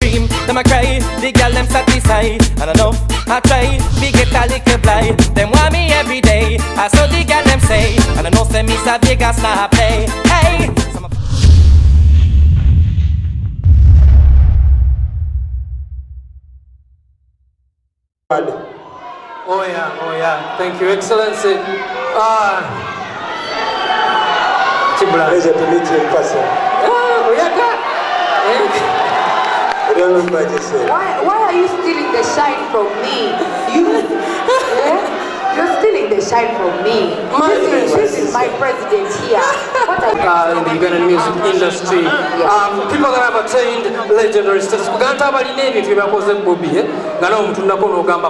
dream, them a cry. The girl them satisfied, and enough I try. We get a little blind, them want me every day. I saw the girl them say, and I know say me a Vegas now play. Hey. Oh yeah, thank you, Excellency. Pleasure to meet you in person. Why are you stealing the shine from me? You're stealing the shine from me. This is my president here. What are you in the Ugandan music industry? People that have attained legendary status.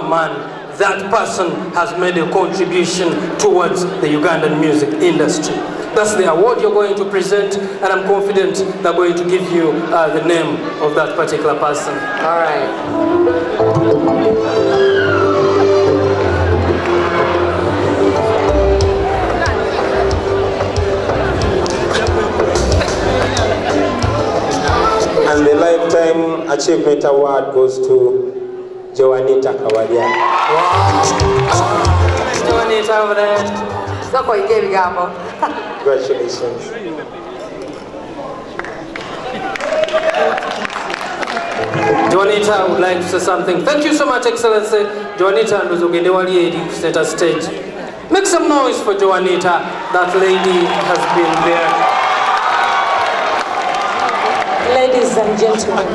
Man, that person has made a contribution towards the Ugandan music industry. That's the award you're going to present, and I'm confident they're going to give you the name of that particular person. All right. And the Lifetime Achievement Award goes to Joanita Kawalia. Wow. Joanita over there. Congratulations. Joanita, I would like to say something. Thank you so much, Excellency. Joanita and Uzogedewali center stage. Make some noise for Joanita. That lady has been there. Ladies and gentlemen,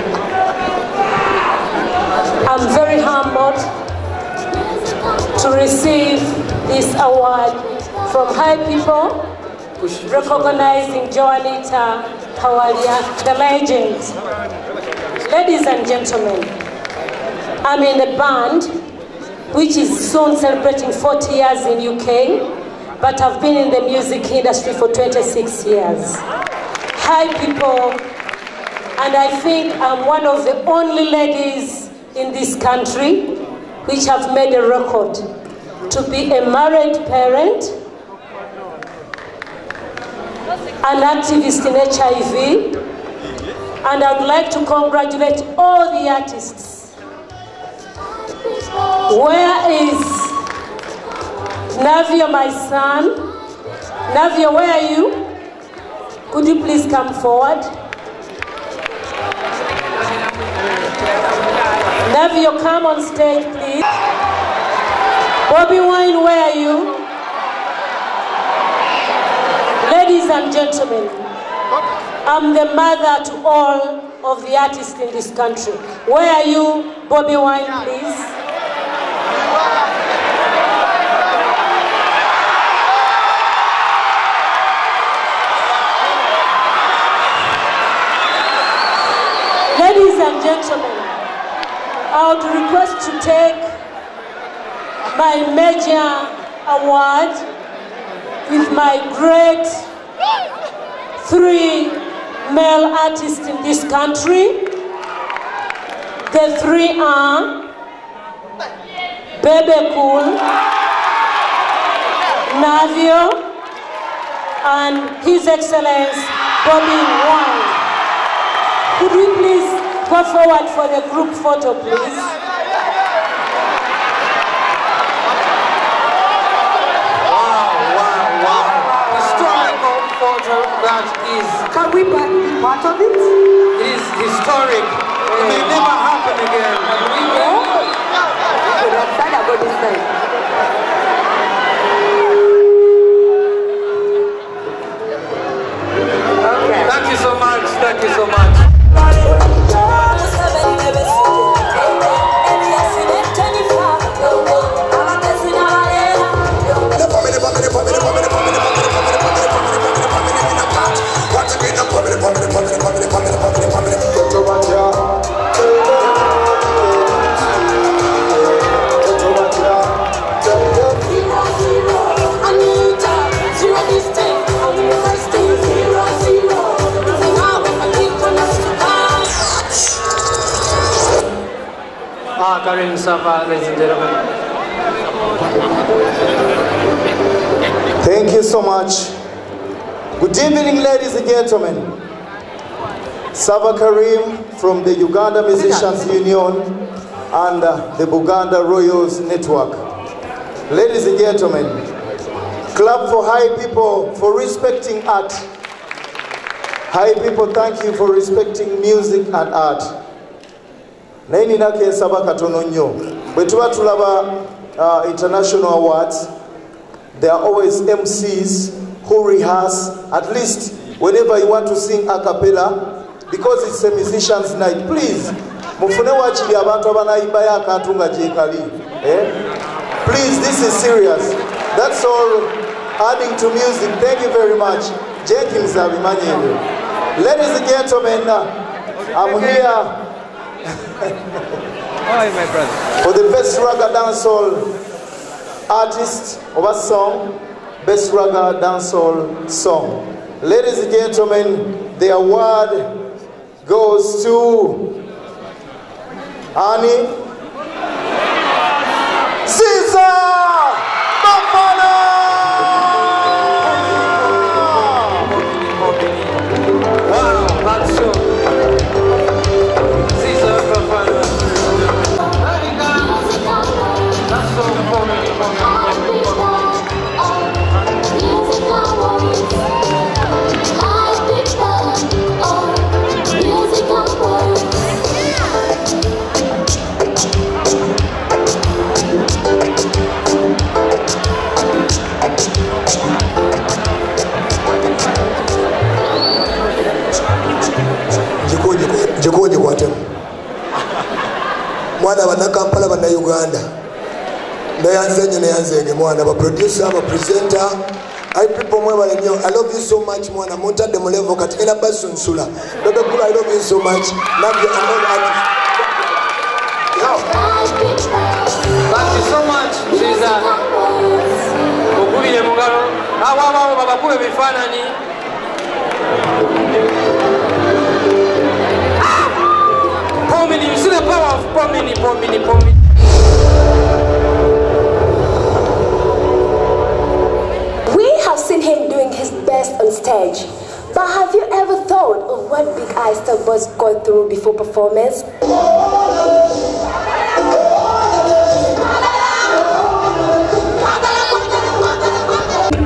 I'm very humbled to receive this award from high people recognizing Joanita Kawalia, the legend. Ladies and gentlemen, I'm in a band which is soon celebrating 40 years in UK, but I've been in the music industry for 26 years. High people, and I think I'm one of the only ladies in this country which have made a record to be a married parent, an activist in HIV, and I'd like to congratulate all the artists. Where is Navia, my son? Navia, where are you? Could you please come forward? Navia, come on stage, please. Bobby Wine, where are you? Ladies and gentlemen, I'm the mother to all of the artists in this country. Where are you, Bobby Wine, please? Ladies and gentlemen, I would request to take my major award with my great 3 male artists in this country. The 3 are Bebe Cool, Navio, and His Excellence Bobby Wine. Could we please go forward for the group photo, please? Wow. Historical photo that is... Can we be part of it? It is historic. It may never happen again. Can we go? Okay, let's start about this side. Okay. Thank you so much. Thank you so much. Karim Safa, ladies and gentlemen. Thank you so much. Good evening, ladies and gentlemen. Sava Karim from the Uganda Musicians Union and the Buganda Royals Network. Ladies and gentlemen, clap for High People for respecting art. High People, thank you for respecting music and art. Naini nake saba katono nnyo. Bwe tuba tulaba international awards, there are always MCs who rehearse at least whenever you want to sing a cappella, because it's a musician's night. Please, mufune wachili abantu abanayimba yakatunga jekali. Please, this is serious. That's all adding to music. Thank you very much. Jenkins Abimanyelu. Ladies and gentlemen, I'm here my brother. for the best Ragga Dancehall artist of a song, best Ragga Dancehall song. Ladies and gentlemen, the award goes to Annie Caesar Bafanah. Wow, that's so. Caesar Bafanah. That's so funny. Jikoje kwate mwana bana Kampala bana Uganda nayanzenge mwana ba producer ba presenter I people mwe nnyo. I love you so much mwana montade mu level kati ena basunsula bebe kula. I love you so much. Love you and all artists. Thank you so much, Caesar. Okubile mungalo awa baba kube bifanani. Pomini, you see the power of pomini. We have seen him doing his best on stage, but have you ever thought of what Big Eye Star Boss go through before performance?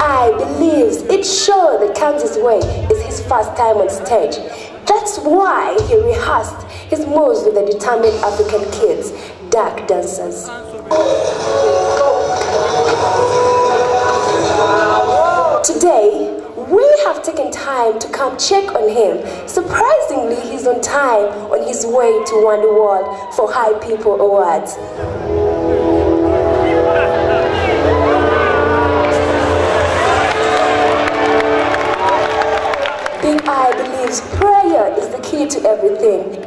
I believes it's sure that comes his way is his first time on stage. That's why he rehearsed his moves with the determined African kids, dark dancers. Today, we have taken time to come check on him. Surprisingly, he's on time on his way to Wonder World for High People Awards. Big Eye believes prayer is the key to everything.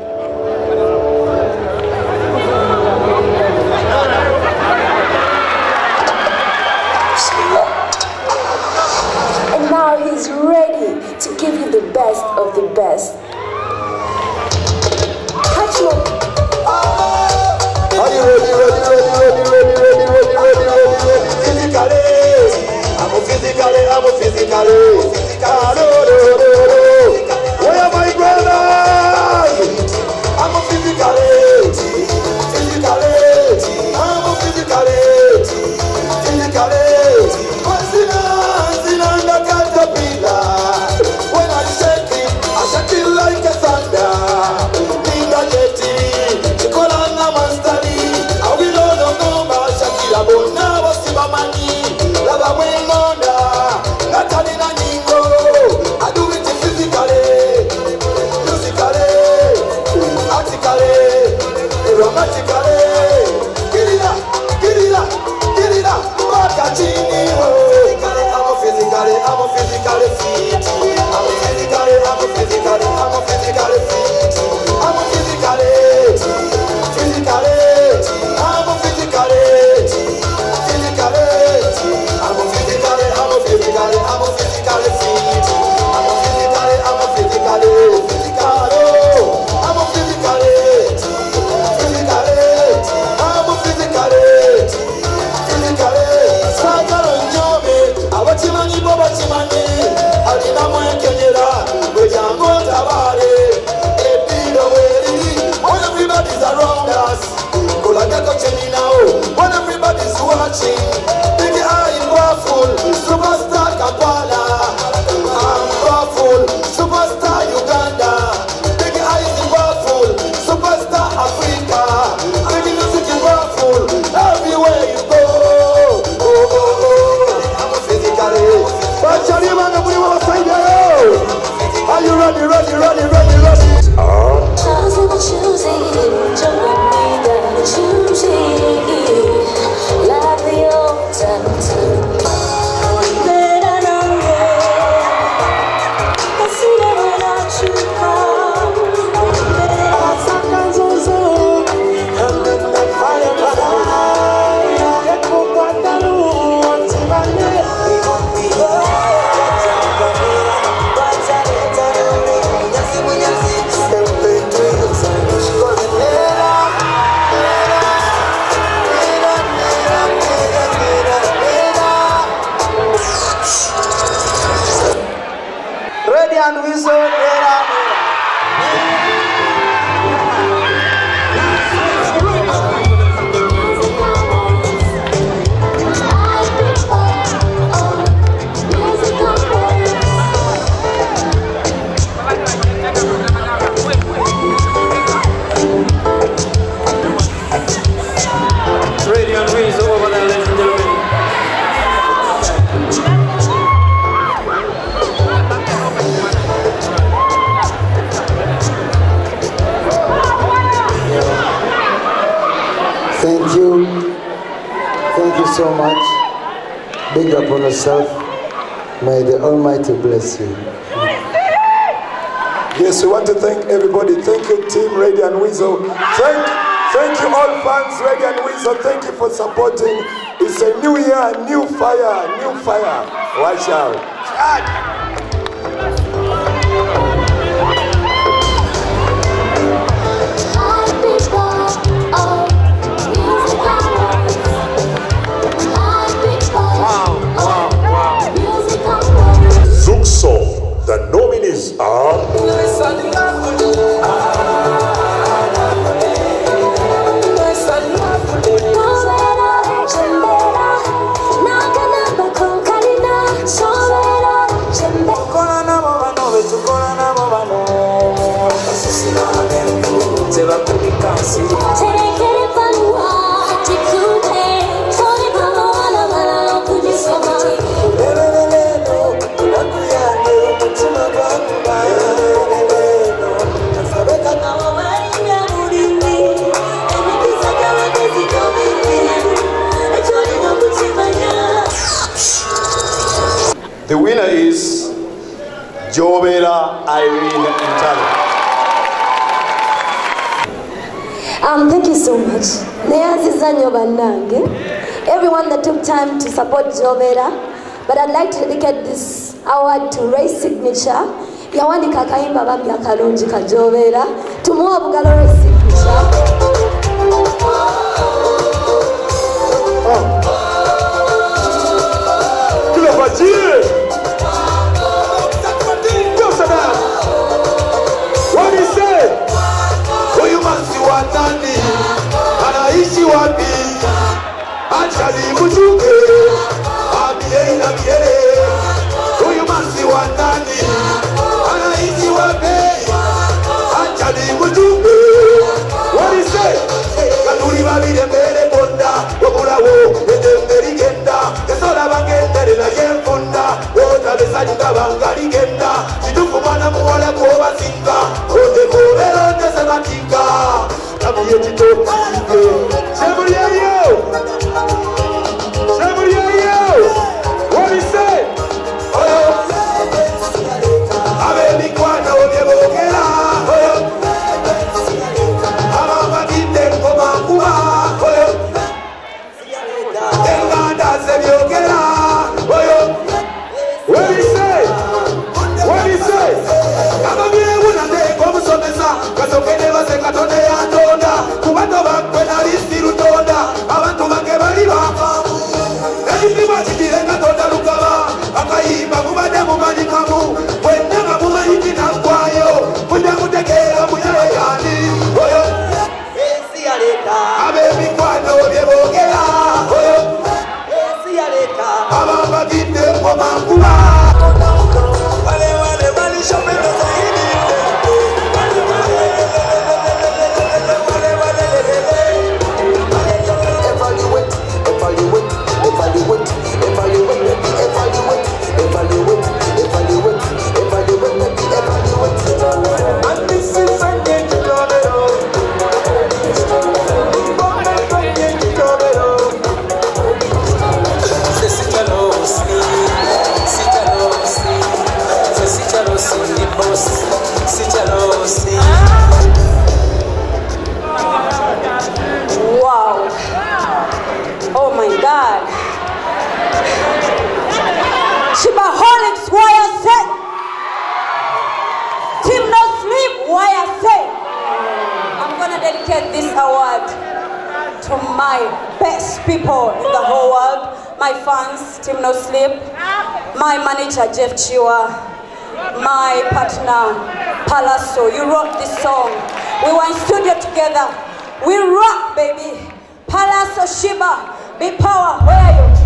And now he's ready to give you the best of the best. Catch me. Are you ready? Physically. I'm physically. Where are my brothers? I'm physically. I'm physically. When I shake it like a thunder. Bona, So much. Big up on yourself. May the Almighty bless you. Yes, we want to thank everybody. Thank you, Team Radio and Weasel. Thank you all fans, Radio and Weasel. Thank you for supporting. It's a new year, new fire, new fire. Watch out. The nominees are The winner is Jobera Irene Ntale. Thank you so much. Everyone that took time to support Jobera, but I'd like to dedicate this award to Ray's signature. Yawani kakaimba bambi akalungi ka Jobera. Tumuwa bugalo Ray's signature. What he said? Huyu masi wa nani anaishi wapi? Achali mjunge abie na biere. Huyu masi wa nani anaishi wapi? Achali mjunge. What he said? Kanuri babire mbere bonda wabulawo edemberi genda kesola bangendere na yemfunda wota besanyuka bangaligenda chitufumana muwala kubasinga onde kubero nesematika nabiye chitoka Semuriyeyo what he said abe mikwana obyebogera ababaginde komakuba enganda zebyogera what he said ababyeuna ndekomusomesa kasokene basekatone yatonda kubato bakwe nalisi lutonda people in the whole world, my fans, Team No Sleep, my manager, Jeff Chiwa, my partner, Palaso. You wrote this song. We were in studio together. We rock, baby. Palaso, Shiba, Big Power, where are you?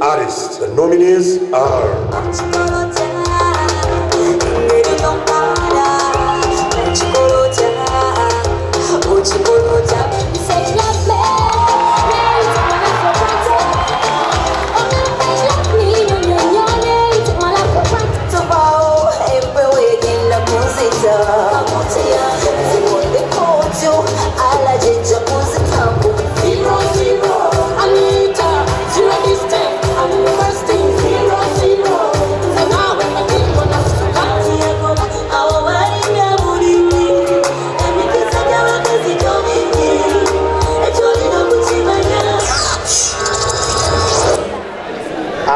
artists. The nominees are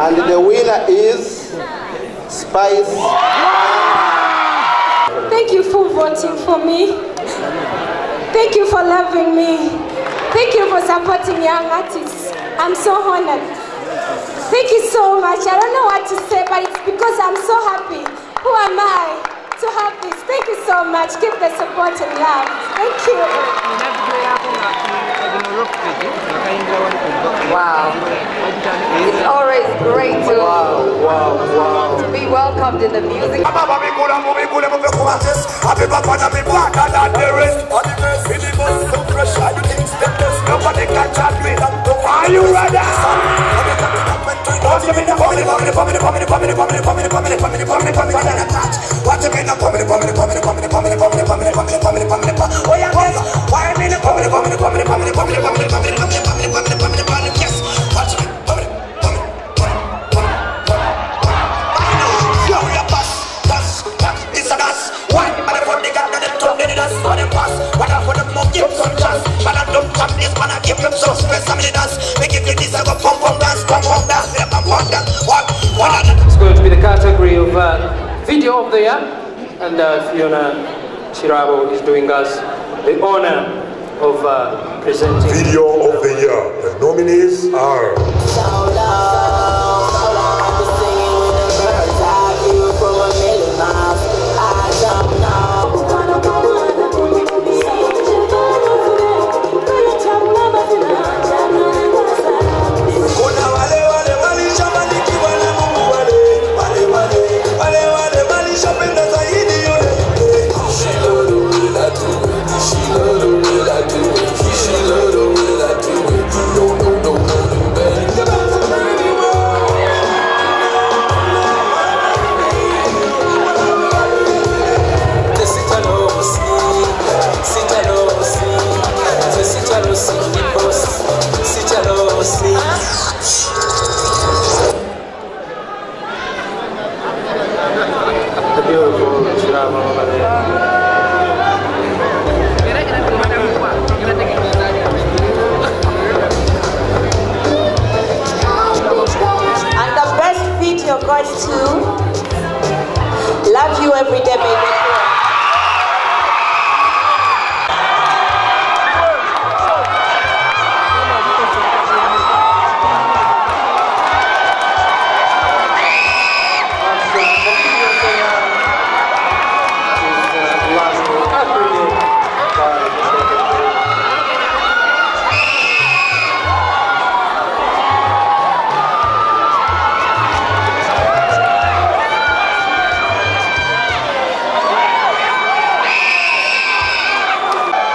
and the winner is Spice. Thank you for voting for me. Thank you for loving me. Thank you for supporting young artists. I'm so honored. Thank you so much. I don't know what to say, but it's because I'm so happy. Who am I to have this? Thank you so much. Keep the support and love. Thank you. Wow. It's always great to be welcomed in the music. Are you ready? It's going to be the category of Video of the Year, and Fiona Chirabo is doing us the honor of presenting Video of the Year. The nominees are goes to Love You Every Day, baby.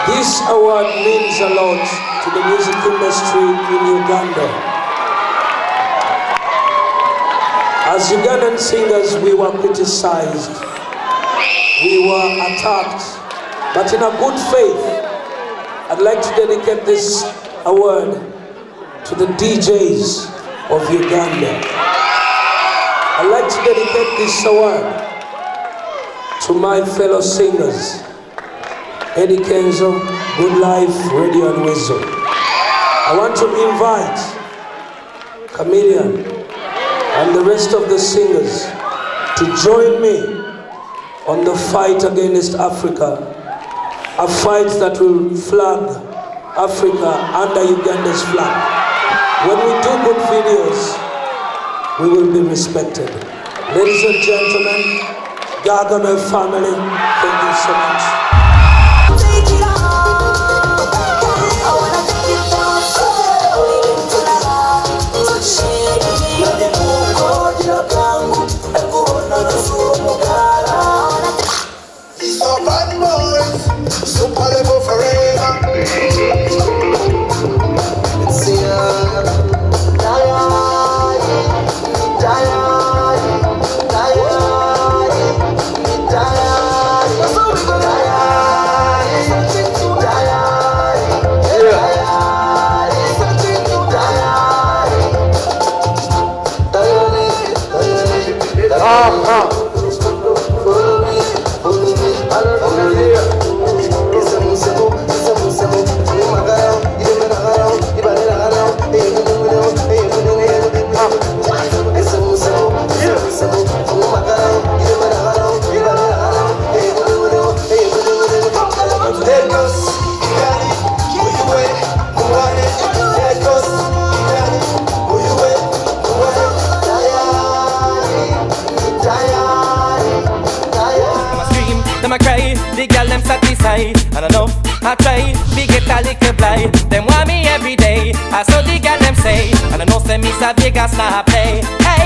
This award means a lot to the music industry in Uganda. As Ugandan singers, we were criticized, we were attacked, but in a good faith, I'd like to dedicate this award to the DJs of Uganda. I'd like to dedicate this award to my fellow singers, Eddie Kenzo, Good Life, Radio and Wisdom. I want to invite Chameleon and the rest of the singers to join me on the fight against Africa, a fight that will flag Africa under Uganda's flag. When we do good videos, we will be respected. Ladies and gentlemen, Gargano family, thank you so much. That's how we go. I try, we get a little blind. Them want me every day. I saw the girl them say, and I know say Miss Vegas now play. Hey.